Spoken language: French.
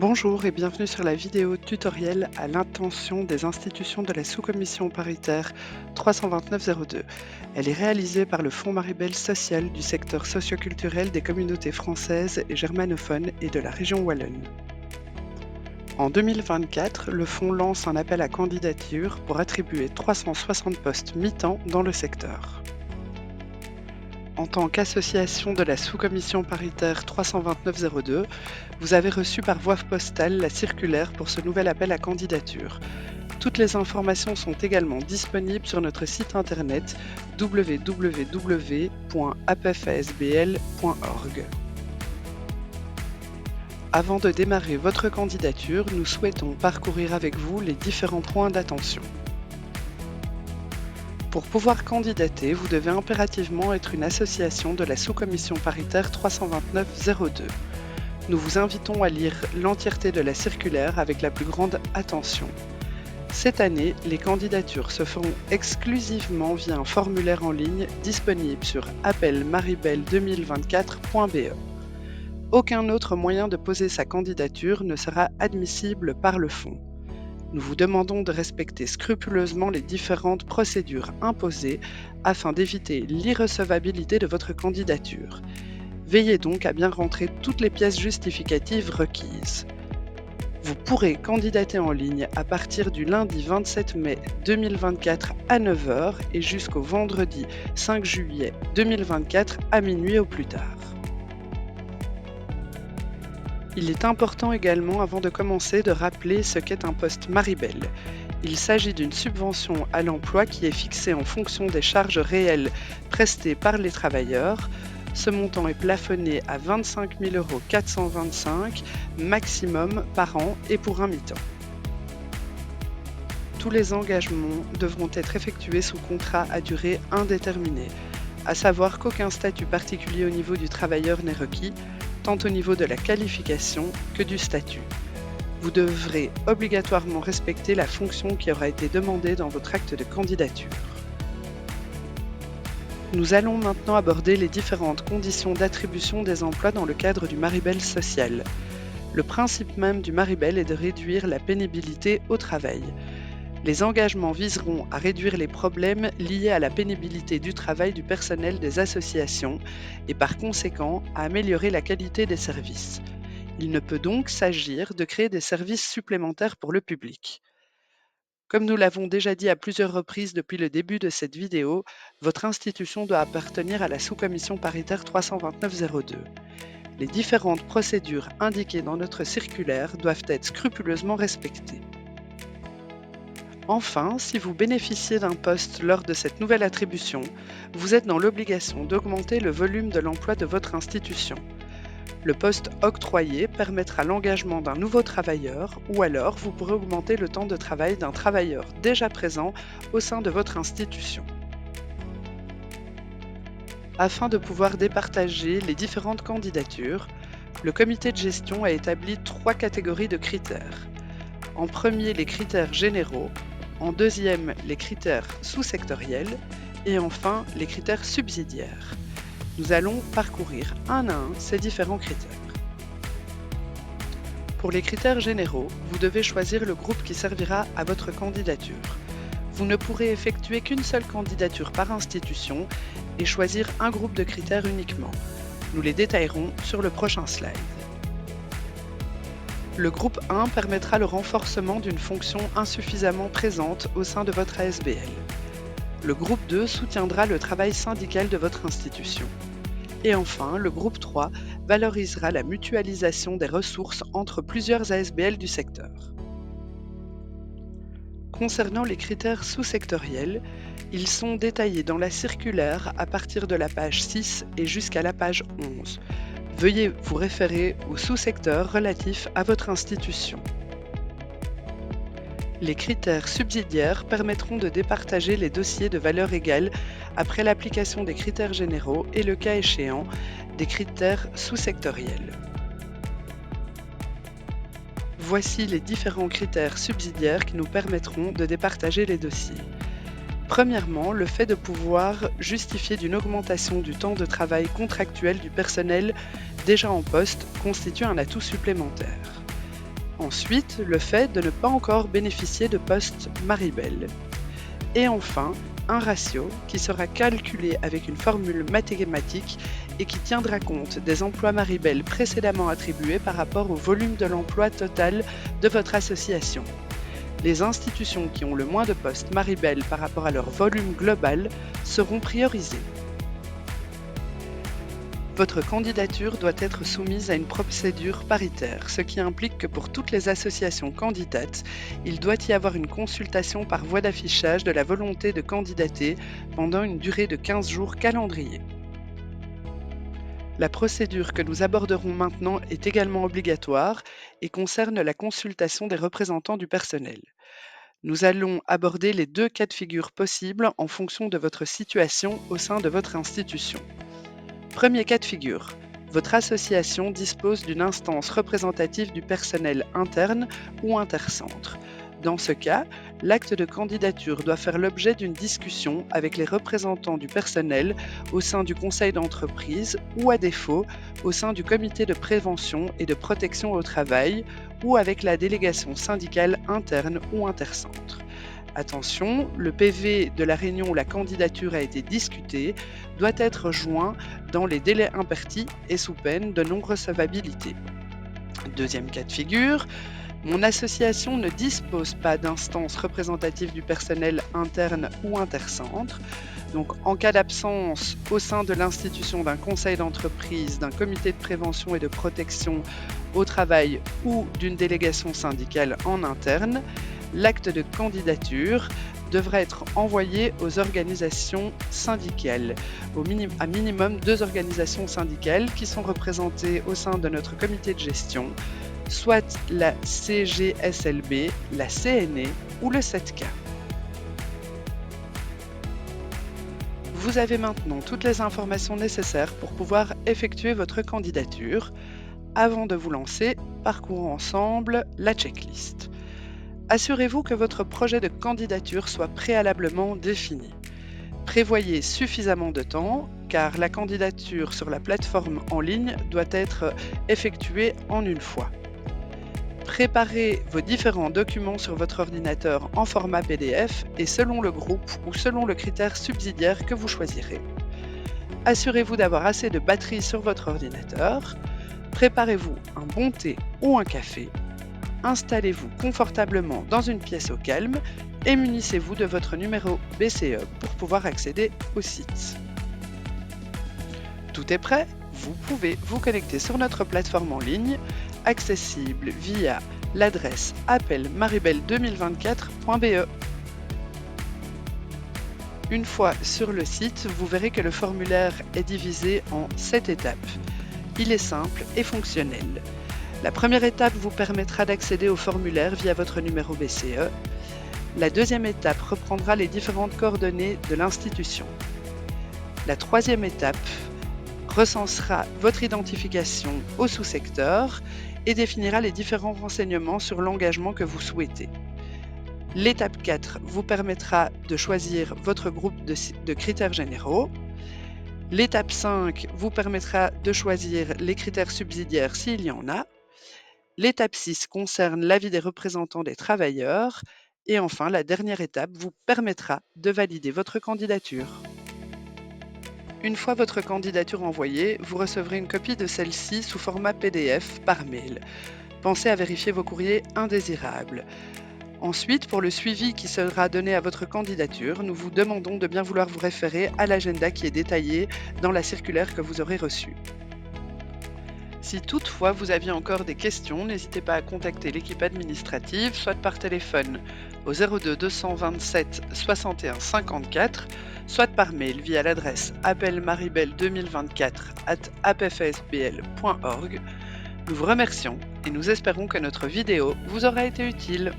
Bonjour et bienvenue sur la vidéo tutoriel à l'intention des institutions de la sous-commission paritaire 32902. Elle est réalisée par le Fonds Maribel Social du secteur socioculturel des communautés françaises et germanophones et de la région Wallonne. En 2024, le Fonds lance un appel à candidature pour attribuer 360 postes mi-temps dans le secteur. En tant qu'association de la sous-commission paritaire 32902, vous avez reçu par voie postale la circulaire pour ce nouvel appel à candidature. Toutes les informations sont également disponibles sur notre site internet www.apfasbl.org. Avant de démarrer votre candidature, nous souhaitons parcourir avec vous les différents points d'attention. Pour pouvoir candidater, vous devez impérativement être une association de la sous-commission paritaire 32902. Nous vous invitons à lire l'entièreté de la circulaire avec la plus grande attention. Cette année, les candidatures se feront exclusivement via un formulaire en ligne disponible sur appelmaribel2024.be. Aucun autre moyen de poser sa candidature ne sera admissible par le Fonds. Nous vous demandons de respecter scrupuleusement les différentes procédures imposées afin d'éviter l'irrecevabilité de votre candidature. Veillez donc à bien rentrer toutes les pièces justificatives requises. Vous pourrez candidater en ligne à partir du lundi 27 mai 2024 à 9 h et jusqu'au vendredi 5 juillet 2024 à minuit au plus tard. Il est important également, avant de commencer, de rappeler ce qu'est un poste Maribel. Il s'agit d'une subvention à l'emploi qui est fixée en fonction des charges réelles prestées par les travailleurs. Ce montant est plafonné à 25 425 € maximum par an et pour un mi-temps. Tous les engagements devront être effectués sous contrat à durée indéterminée, à savoir qu'aucun statut particulier au niveau du travailleur n'est requis, tant au niveau de la qualification que du statut. Vous devrez obligatoirement respecter la fonction qui aura été demandée dans votre acte de candidature. Nous allons maintenant aborder les différentes conditions d'attribution des emplois dans le cadre du Maribel social. Le principe même du Maribel est de réduire la pénibilité au travail. Les engagements viseront à réduire les problèmes liés à la pénibilité du travail du personnel des associations et par conséquent à améliorer la qualité des services. Il ne peut donc s'agir de créer des services supplémentaires pour le public. Comme nous l'avons déjà dit à plusieurs reprises depuis le début de cette vidéo, votre institution doit appartenir à la sous-commission paritaire 32902. Les différentes procédures indiquées dans notre circulaire doivent être scrupuleusement respectées. Enfin, si vous bénéficiez d'un poste lors de cette nouvelle attribution, vous êtes dans l'obligation d'augmenter le volume de l'emploi de votre institution. Le poste octroyé permettra l'engagement d'un nouveau travailleur ou alors vous pourrez augmenter le temps de travail d'un travailleur déjà présent au sein de votre institution. Afin de pouvoir départager les différentes candidatures, le comité de gestion a établi 3 catégories de critères. En premier, les critères généraux, en deuxième, les critères sous-sectoriels et enfin, les critères subsidiaires. Nous allons parcourir un à un ces différents critères. Pour les critères généraux, vous devez choisir le groupe qui servira à votre candidature. Vous ne pourrez effectuer qu'une seule candidature par institution et choisir un groupe de critères uniquement. Nous les détaillerons sur le prochain slide. Le groupe 1 permettra le renforcement d'une fonction insuffisamment présente au sein de votre ASBL. Le groupe 2 soutiendra le travail syndical de votre institution. Et enfin, le groupe 3 valorisera la mutualisation des ressources entre plusieurs ASBL du secteur. Concernant les critères sous-sectoriels, ils sont détaillés dans la circulaire à partir de la page 6 et jusqu'à la page 11. Veuillez vous référer au sous-secteur relatif à votre institution. Les critères subsidiaires permettront de départager les dossiers de valeur égale après l'application des critères généraux et le cas échéant des critères sous-sectoriels. Voici les différents critères subsidiaires qui nous permettront de départager les dossiers. Premièrement, le fait de pouvoir justifier d'une augmentation du temps de travail contractuel du personnel déjà en poste constitue un atout supplémentaire. Ensuite, le fait de ne pas encore bénéficier de poste Maribel. Et enfin, un ratio qui sera calculé avec une formule mathématique et qui tiendra compte des emplois Maribel précédemment attribués par rapport au volume de l'emploi total de votre association. Les institutions qui ont le moins de postes Maribel par rapport à leur volume global seront priorisées. Votre candidature doit être soumise à une procédure paritaire, ce qui implique que pour toutes les associations candidates, il doit y avoir une consultation par voie d'affichage de la volonté de candidater pendant une durée de 15 jours calendrier. La procédure que nous aborderons maintenant est également obligatoire et concerne la consultation des représentants du personnel. Nous allons aborder les deux cas de figure possibles en fonction de votre situation au sein de votre institution. Premier cas de figure. Votre association dispose d'une instance représentative du personnel interne ou intercentre. Dans ce cas, l'acte de candidature doit faire l'objet d'une discussion avec les représentants du personnel au sein du conseil d'entreprise ou, à défaut, au sein du comité de prévention et de protection au travail ou avec la délégation syndicale interne ou intercentre. Attention, le PV de la réunion où la candidature a été discutée doit être joint dans les délais impartis et sous peine de non-recevabilité. Deuxième cas de figure, mon association ne dispose pas d'instance représentative du personnel interne ou intercentre. Donc, en cas d'absence au sein de l'institution d'un conseil d'entreprise, d'un comité de prévention et de protection au travail ou d'une délégation syndicale en interne, l'acte de candidature devra être envoyé aux organisations syndicales, à minimum 2 organisations syndicales qui sont représentées au sein de notre comité de gestion, soit la CGSLB, la CNE ou le 7K. Vous avez maintenant toutes les informations nécessaires pour pouvoir effectuer votre candidature. Avant de vous lancer, parcourons ensemble la checklist. Assurez-vous que votre projet de candidature soit préalablement défini. Prévoyez suffisamment de temps, car la candidature sur la plateforme en ligne doit être effectuée en une fois. Préparez vos différents documents sur votre ordinateur en format PDF et selon le groupe ou selon le critère subsidiaire que vous choisirez. Assurez-vous d'avoir assez de batterie sur votre ordinateur. Préparez-vous un bon thé ou un café. Installez-vous confortablement dans une pièce au calme et munissez-vous de votre numéro BCE pour pouvoir accéder au site. Tout est prêt, vous pouvez vous connecter sur notre plateforme en ligne, accessible via l'adresse appelmaribel2024.be. Une fois sur le site, vous verrez que le formulaire est divisé en 7 étapes. Il est simple et fonctionnel. La première étape vous permettra d'accéder au formulaire via votre numéro BCE. La deuxième étape reprendra les différentes coordonnées de l'institution. La troisième étape recensera votre identification au sous-secteur et définira les différents renseignements sur l'engagement que vous souhaitez. L'étape 4 vous permettra de choisir votre groupe de critères généraux. L'étape 5 vous permettra de choisir les critères subsidiaires s'il y en a. L'étape 6 concerne l'avis des représentants des travailleurs. Et enfin, la dernière étape vous permettra de valider votre candidature. Une fois votre candidature envoyée, vous recevrez une copie de celle-ci sous format PDF par mail. Pensez à vérifier vos courriers indésirables. Ensuite, pour le suivi qui sera donné à votre candidature, nous vous demandons de bien vouloir vous référer à l'agenda qui est détaillé dans la circulaire que vous aurez reçue. Si toutefois vous aviez encore des questions, n'hésitez pas à contacter l'équipe administrative, soit par téléphone au 02 227 61 54, soit par mail via l'adresse appelmaribel2024@apfsbl.org. Nous vous remercions et nous espérons que notre vidéo vous aura été utile.